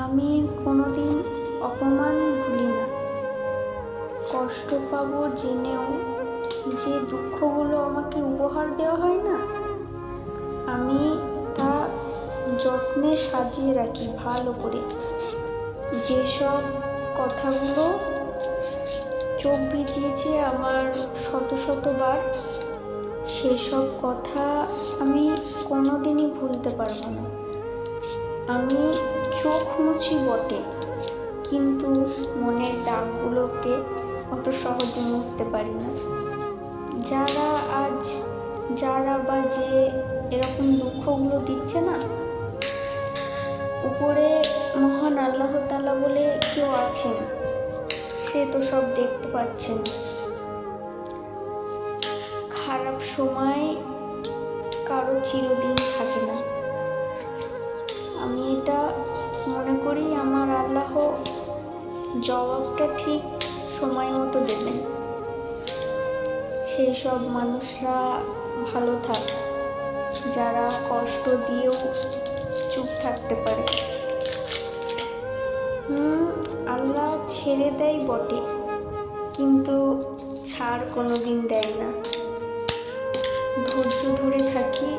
আমি কোনোদিন অপমান ভুলি না। কষ্ট পাবো জেনেও যে দুঃখগুলো আমাকে উপহার দেওয়া হয় না, আমি তা যত্নে সাজিয়ে রাখি ভালো করে। যেসব কথাগুলো চোখ ভিজিয়েছে আমার শত শতবার, সেসব কথা আমি কোনোদিনই ভুলতে পারবো না। আমি চোখ মুছি বটে, কিন্তু মনের দাগগুলোকে অত সহজে মুছতে পারি না। যারা বা যে এরকম দুঃখগুলো দিচ্ছে না, উপরে মহান আল্লাহ তাআলা বলে কেউ আছেন, সে তো সব দেখতে পাচ্ছেন। খারাপ সময় কারো চিরদিন থাকে না। আমি এটা মনে করি আমার আল্লাহ জবাবটা ঠিক সময় মতো দেবেন। সেই সব মানুষরা ভালো থাক যারা কষ্ট দিয়েও চুপ থাকতে পারে। আল্লাহ ছেড়ে দেয় বটে, কিন্তু ছাড় কোনোদিন দেয় না। ধৈর্য ধরে থাকি,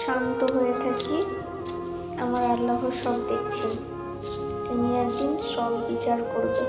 শান্ত হয়ে থাকি। আমার আল্লাহ সব দেখছেন, তিনি একদিন সব বিচার করবে।